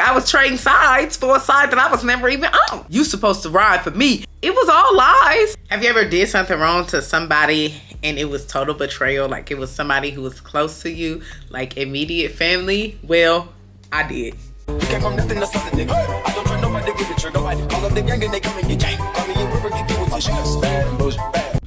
I was trading sides for a side that I was never even on. You supposed to ride for me. It was all lies. Have you ever did something wrong to somebody and it was total betrayal? Like it was somebody who was close to you, like immediate family? Well, I did.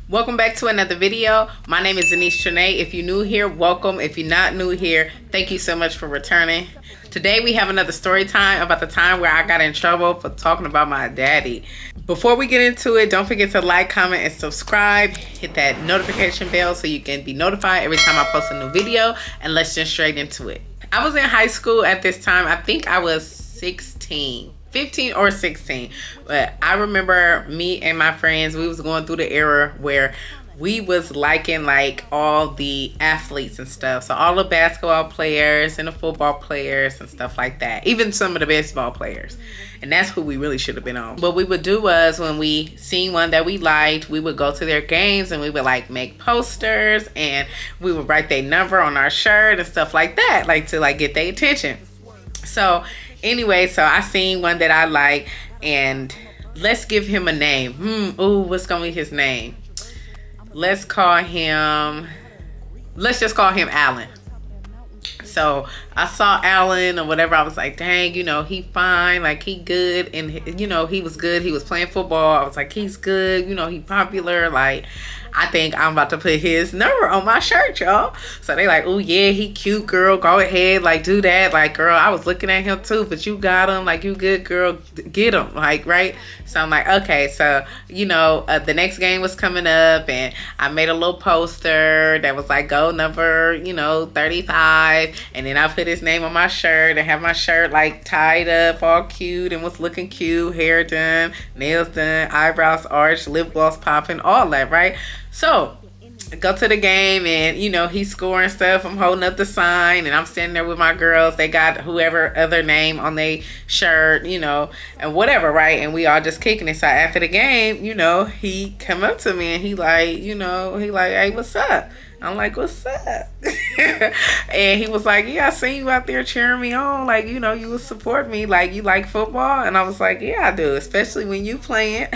Welcome back to another video. My name is Anaise Tranee. If you're new here, welcome. If you're not new here, thank you so much for returning. Today we have another story time about the time where I got in trouble for talking about my daddy. Before we get into it, don't forget to like, comment, and subscribe. Hit that notification bell so you can be notified every time I post a new video. And let's jump straight into it. I was in high school at this time. I think I was 15 or 16. But I remember me and my friends, we was going through the era where we was liking like all the athletes and stuff. So all the basketball players and the football players and stuff like that. Even some of the baseball players. And that's who we really should have been on. What we would do was when we seen one that we liked, we would go to their games and we would like make posters and we would write their number on our shirt and stuff like that. Like to like get their attention. So anyway, so I seen one that I like and let's give him a name. What's gonna be his name? Let's just call him Alan. So I saw Alan or whatever. I was like, dang, you know, he fine. Like, he good. And, you know, he was good. He was playing football. I was like, he's good. You know, he popular. Like, I think I'm about to put his number on my shirt, y'all. So they like, oh, yeah, he cute, girl. Go ahead. Like, do that. Like, girl, I was looking at him, too. But you got him. Like, you good, girl. Get him. Like, right? So I'm like, okay. So, you know, the next game was coming up. And I made a little poster that was like, go number, you know, 35. And then I put his name on my shirt and have my shirt, like, tied up, all cute. And was looking cute. Hair done. Nails done. Eyebrows arched. Lip gloss popping. All that, right? So I go to the game and, you know, he's scoring stuff. I'm holding up the sign and I'm standing there with my girls. They got whoever other name on their shirt, you know, and whatever, right? And we all just kicking it. So after the game, you know, he come up to me and he like, you know, he like, hey, what's up? I'm like, what's up? And he was like, yeah, I seen you out there cheering me on. Like, you know, you would support me. Like, you like football? And I was like, yeah, I do. Especially when you playing.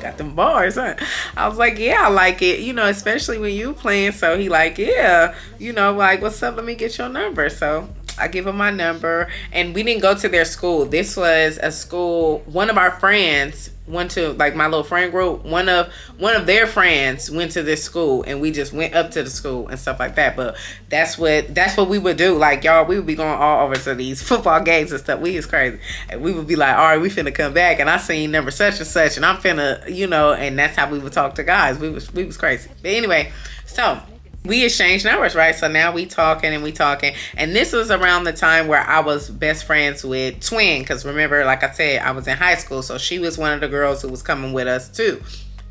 Got them bars, huh? I was like, yeah, I like it, you know, especially when you playing. So he like, yeah, you know, like, what's up? Let me get your number. So I give him my number and we didn't go to their school. This was a school. One of our friends went to, like, my little friend group. One of their friends went to this school and we just went up to the school and stuff like that. But that's what we would do. Like, y'all, we would be going all over to these football games and stuff. We is crazy. And we would be like, all right, we finna come back and I seen number such and such and I'm finna, you know, and that's how we would talk to guys. We was crazy. But anyway, so we exchanged numbers, right? So now we talking. And this was around the time where I was best friends with Twin. Because remember, like I said, I was in high school. So she was one of the girls who was coming with us too.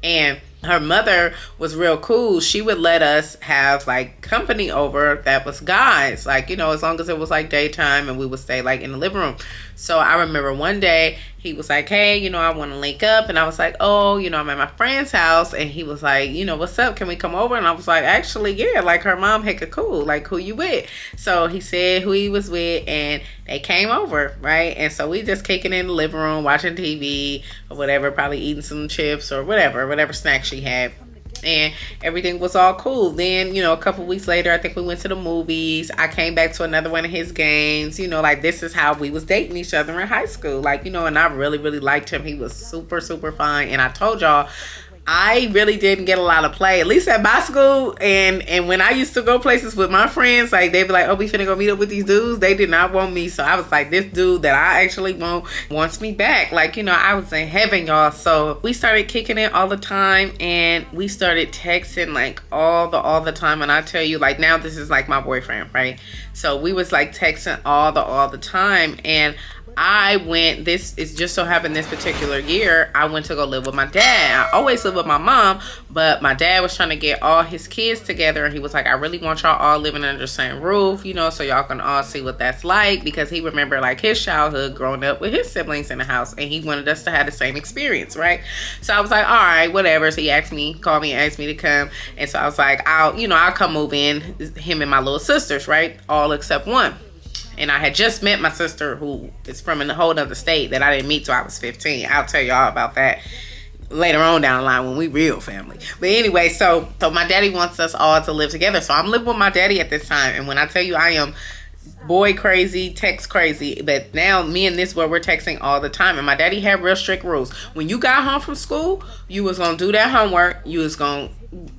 And her mother was real cool. She would let us have like company over that was guys. Like, you know, as long as it was like daytime and we would stay like in the living room. So I remember one day he was like, hey, you know, I want to link up. And I was like, oh, you know, I'm at my friend's house. And he was like, you know, what's up? Can we come over? And I was like, actually, yeah, like her mom hecka cool. Like, who you with? So he said who he was with and they came over, right? And so we just kicking in the living room, watching TV or whatever, probably eating some chips or whatever snack she had. And everything was all cool. Then, you know, a couple weeks later, I think we went to the movies. I came back to another one of his games. You know, like, this is how we was dating each other in high school. Like, you know, and I really, really liked him. He was super, super fine. And I told y'all, I really didn't get a lot of play, at least at my school. And when I used to go places with my friends, like, they'd be like, oh, we finna go meet up with these dudes. They did not want me. So I was like, this dude that I actually want wants me back. Like, you know, I was in heaven, y'all. So we started kicking it all the time and we started texting like all the time. And I tell you, like, now this is like my boyfriend, right? So we was like texting all the time. And I went, this is just so happened this particular year, I went to go live with my dad. I always live with my mom, but my dad was trying to get all his kids together and he was like, I really want y'all all living under the same roof, you know, so y'all can all see what that's like, because he remembered like his childhood growing up with his siblings in the house and he wanted us to have the same experience, right? So I was like, all right, whatever. So he called me and asked me to come. And so I was like, I'll come move in, him and my little sisters, right? All except one. And I had just met my sister, who is from a whole other state, that I didn't meet till I was 15. I'll tell y'all about that later on down the line when we real family. But anyway, so my daddy wants us all to live together. So I'm living with my daddy at this time. And when I tell you I am boy crazy, text crazy, but now me and this boy, we're texting all the time. And my daddy had real strict rules. When you got home from school, you was gonna do that homework. You was gonna,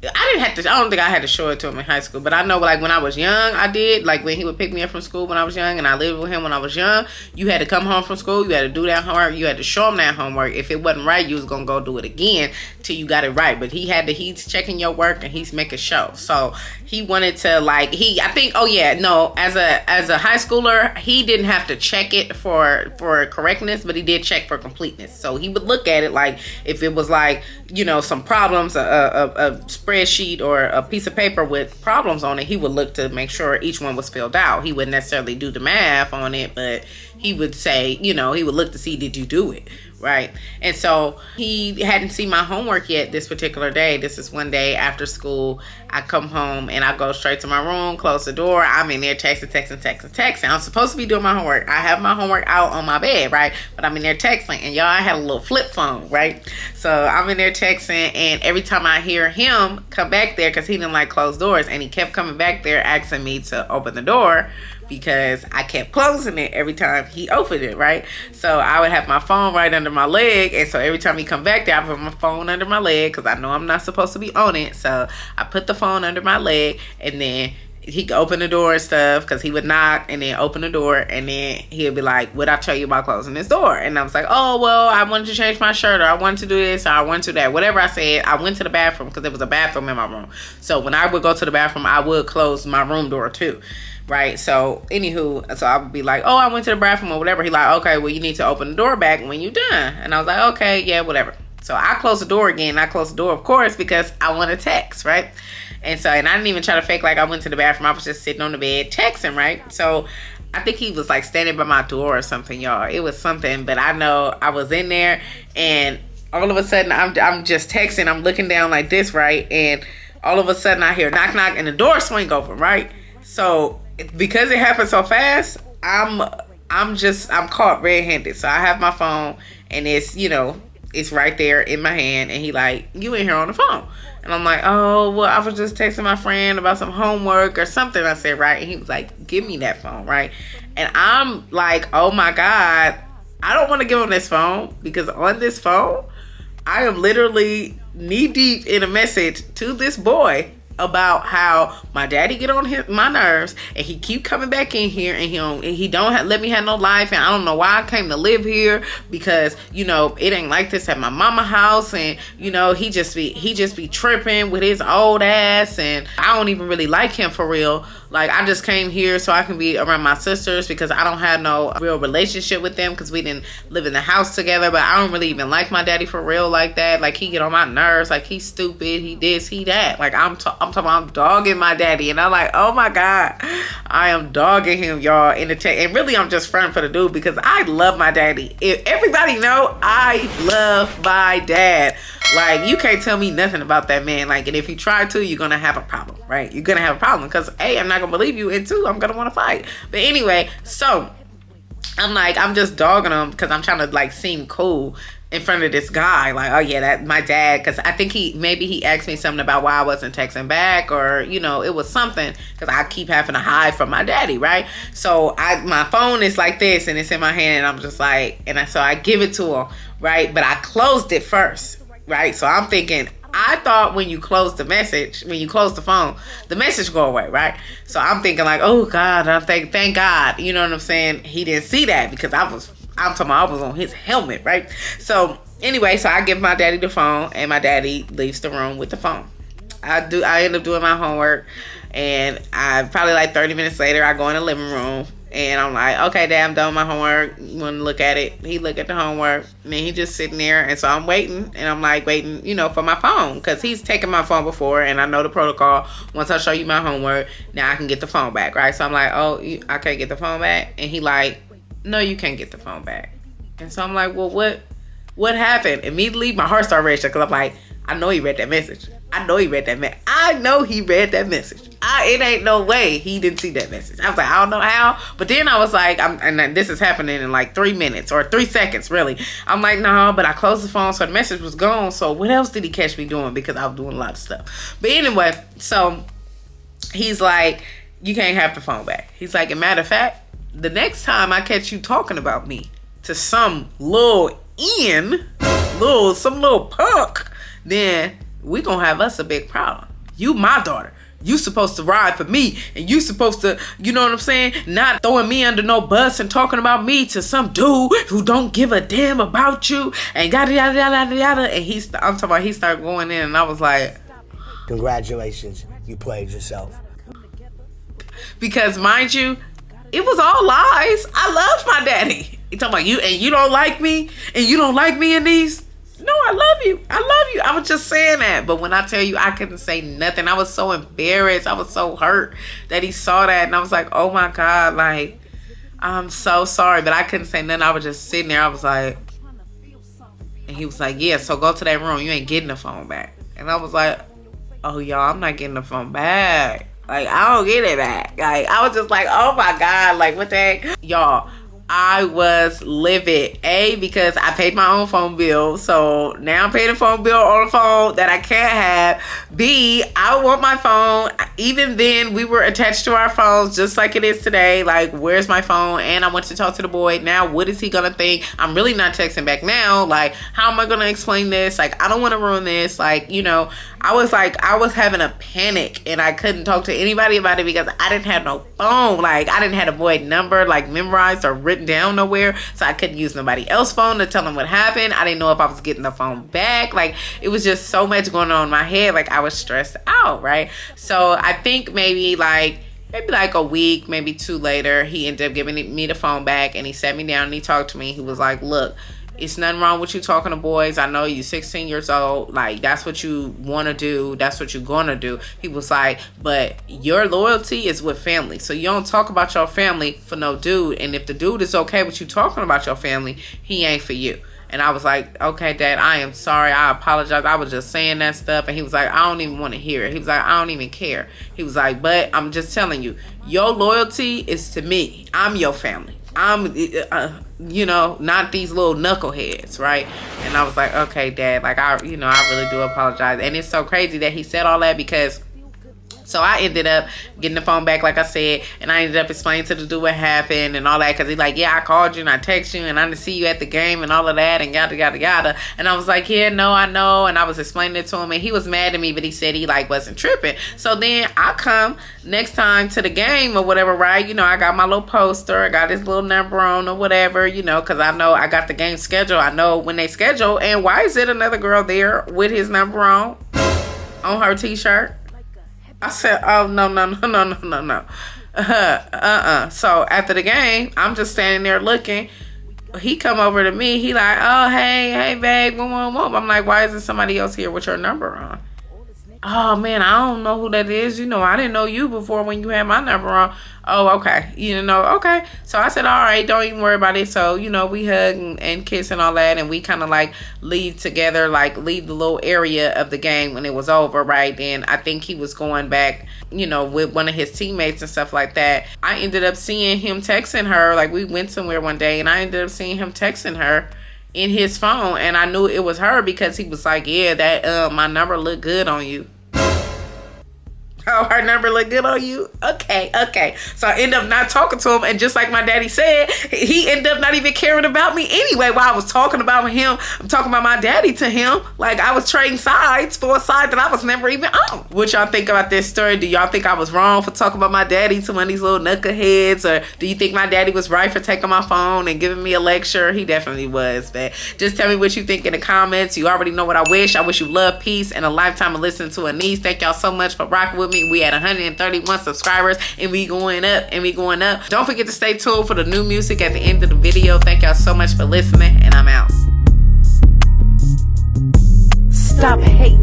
I don't think I had to show it to him in high school, but I know, like, when I was young, I did. Like, when he would pick me up from school when I was young, and I lived with him when I was young, you had to come home from school, you had to do that homework, you had to show him that homework. If it wasn't right, you was gonna go do it again till you got it right. But he's checking your work, and he's making sure. So he wanted to, like, as a high schooler, he didn't have to check it for correctness, but he did check for completeness. So he would look at it, like, if it was, like, some problems, a spreadsheet or a piece of paper with problems on it, he would look to make sure each one was filled out. He wouldn't necessarily do the math on it, but he would say, he would look to see, did you do it? Right. And so he hadn't seen my homework yet this particular day. This is one day after school. I come home and I go straight to my room, close the door. I'm in there texting. I'm supposed to be doing my homework. I have my homework out on my bed, right? But I'm in there texting. And y'all, I had a little flip phone, right? So I'm in there texting, and every time I hear him come back there, because he didn't like closed doors, and he kept coming back there asking me to open the door, because I kept closing it every time he opened it, right? So I would have my phone right under my leg, and so every time he come back there, I put my phone under my leg, because I know I'm not supposed to be on it. So I put the phone under my leg, and then he could open the door and stuff, because he would knock and then open the door, and then he'd be like, what'd I tell you about closing this door? And I was like, oh, well, I wanted to change my shirt, or I wanted to do this, or I wanted to do that. Whatever I said, I went to the bathroom, because there was a bathroom in my room. So when I would go to the bathroom, I would close my room door too. Right. So anywho, so I would be like, oh, I went to the bathroom or whatever. He like, okay, well, you need to open the door back when you're done. And I was like, okay, yeah, whatever. So I closed the door again. I closed the door, of course, because I want to text, right? And I didn't even try to fake like I went to the bathroom. I was just sitting on the bed texting, right? So I think he was like standing by my door or something, y'all. It was something, but I know I was in there, and all of a sudden I'm just texting. I'm looking down like this, right? And all of a sudden I hear knock, knock, and the door swing open, right? So because it happened so fast, I'm caught red-handed. So I have my phone, and it's right there in my hand, and he like, you in here on the phone? And I'm like, oh, well, I was just texting my friend about some homework or something. I said, right? And he was like, give me that phone, right? And I'm like, oh my God, I don't want to give him this phone, because on this phone, I am literally knee deep in a message to this boy about how my daddy get on my nerves, and he keep coming back in here, and he don't let me have no life, and I don't know why I came to live here, because it ain't like this at my mama house, and he just be tripping with his old ass, and I don't even really like him for real. Like, I just came here so I can be around my sisters, because I don't have no real relationship with them, because we didn't live in the house together. But I don't really even like my daddy for real like that. Like, he get on my nerves. Like, he's stupid, he this, he that. Like, I'm dogging my daddy, and I'm like, oh my God, I am dogging him, y'all, in the chat. And really, I'm just fronting for the dude, because I love my daddy. If everybody know, I love my dad. Like, you can't tell me nothing about that man. Like, and if you try to, you're gonna have a problem, right? You're gonna have a problem, because A, I'm not gonna believe you, and 2, I'm gonna want to fight. But anyway, so I'm like, I'm just dogging him, because I'm trying to like seem cool in front of this guy. Like, oh yeah, that my dad, because I think he asked me something about why I wasn't texting back, or it was something, because I keep having to hide from my daddy, right? So my phone is like this, and it's in my hand, and I'm just like, so I give it to him, right? But I closed it first, right? So I'm thinking, I thought when you close the phone, the message go away, right? So I'm thinking like, oh God, thank God, you know what I'm saying? He didn't see that, because I was on his helmet, right? So anyway, so I give my daddy the phone, and my daddy leaves the room with the phone. I end up doing my homework, and I probably like 30 minutes later, I go in the living room, and I'm like, okay, Dad, I'm done with my homework. You want to look at it? He look at the homework, and then he just sitting there, and so I'm waiting, and I'm like waiting, for my phone, because he's taken my phone before, and I know the protocol. Once I show you my homework, now I can get the phone back, right? So I'm like, oh, I can't get the phone back, and he like, no, you can't get the phone back. And so I'm like, well, what happened? Immediately, my heart started racing, because I'm like, I know he read that message. I know he read that message. I know he read that message. It ain't no way he didn't see that message. I was like, I don't know how. But then I was like, and this is happening in like 3 minutes or 3 seconds, really. I'm like, no, but I closed the phone, so the message was gone. So what else did he catch me doing? Because I was doing a lot of stuff. But anyway, so he's like, you can't have the phone back. He's like, as a matter of fact, the next time I catch you talking about me to some little some little punk, then we gonna have us a big problem. You my daughter. You supposed to ride for me, and you supposed to, you know what I'm saying, not throwing me under no bus and talking about me to some dude who don't give a damn about you, and yada yada yada yada. And I'm talking about, he started going in, and I was like, congratulations, you played yourself. Because mind you, it was all lies. I loved my daddy. He talking about you, and you don't like me, and you don't like me in these. No, I love you. I love you. I was just saying that. But when I tell you, I couldn't say nothing. I was so embarrassed. I was so hurt that he saw that. And I was like, oh my God, like, I'm so sorry. But I couldn't say nothing. I was just sitting there. I was like, and he was like, yeah, so go to that room. You ain't getting the phone back. And I was like, oh, y'all, I'm not getting the phone back. Like, I don't get it back. Like, I was just like, oh my God, like, what the heck? Y'all, I was livid. A, because I paid my own phone bill. So now I'm paying a phone bill on a phone that I can't have. B, I want my phone. Even then, we were attached to our phones just like it is today. Like, where's my phone? And I went to talk to the boy. Now, what is he going to think? I'm really not texting back now. Like, how am I going to explain this? Like, I don't want to ruin this. Like, you know, I was having a panic, and I couldn't talk to anybody about it because I didn't have no phone. Like, I didn't have the boy number, like, memorized or written down nowhere. So I couldn't use nobody else's phone to tell them what happened. I didn't know if I was getting the phone back. Like, it was just so much going on in my head. Like, I was stressed out, right? So I think maybe like a week, maybe 2 later, he ended up giving me the phone back, and he sat me down and he talked to me. He was like, look, it's nothing wrong with you talking to boys. I know you're 16 years old. Like, that's what you want to do. That's what you're going to do. He was like, but your loyalty is with family. So you don't talk about your family for no dude. And if the dude is okay with you talking about your family, he ain't for you. And I was like, okay, Dad, I am sorry. I apologize. I was just saying that stuff. And he was like, I don't even want to hear it. He was like, I don't even care. He was like, but I'm just telling you, your loyalty is to me. I'm your family. I'm, you know, not these little knuckleheads, right? And I was like, okay, Dad, like, I really do apologize. And it's so crazy that he said all that, because so I ended up getting the phone back, like I said, and I ended up explaining to the dude what happened and all that, because he's like, yeah, I called you and I texted you and I didn't see you at the game and all of that and yada, yada, yada. And I was like, yeah, no, I know. And I was explaining it to him, and he was mad at me, but he said he like wasn't tripping. So then I come next time to the game or whatever, right? You know, I got my little poster. I got his little number on or whatever, you know, because I know I got the game schedule. I know when they schedule. And why is it another girl there with his number on her t-shirt? I said, oh, no. So after the game, I'm just standing there looking. He come over to me. He like, oh, hey, babe. I'm like, why isn't somebody else here with your number on? Oh, man, I don't know who that is. You know, I didn't know you before when you had my number on. Oh, okay. You know, okay. So I said, all right, don't even worry about it. So, you know, we hug and kiss and all that. And we kind of like leave together, like leave the little area of the game when it was over, right? And I think he was going back, you know, with one of his teammates and stuff like that. I ended up seeing him texting her. Like, we went somewhere one day and I ended up seeing him texting her in his phone. And I knew it was her because he was like, yeah, that my number looked good on you. Oh, her number look good on you? Okay. So I end up not talking to him. And just like my daddy said, he ended up not even caring about me anyway. While I was talking about him, I'm talking about my daddy to him. Like, I was trading sides for a side that I was never even on. What y'all think about this story? Do y'all think I was wrong for talking about my daddy to one of these little knuckleheads? Or do you think my daddy was right for taking my phone and giving me a lecture? He definitely was, man. Just tell me what you think in the comments. You already know what I wish. I wish you love, peace, and a lifetime of listening to Anaise. Thank y'all so much for rocking with me. We at 131 subscribers, and we going up. Don't forget to stay tuned for the new music at the end of the video. Thank y'all so much for listening, and I'm out. Stop hate,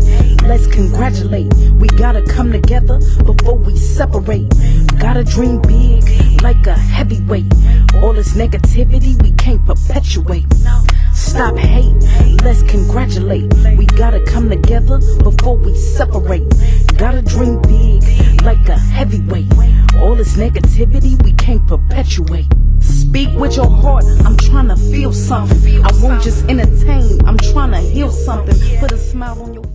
let's congratulate. We gotta come together before we separate. Gotta dream big like a heavyweight. All this negativity we can't perpetuate. Stop hate, let's congratulate. We gotta come together together before we separate. Gotta dream big like a heavyweight. All this negativity we can't perpetuate. Speak with your heart, I'm trying to feel something. I won't just entertain, I'm trying to heal something. Put a smile on your face.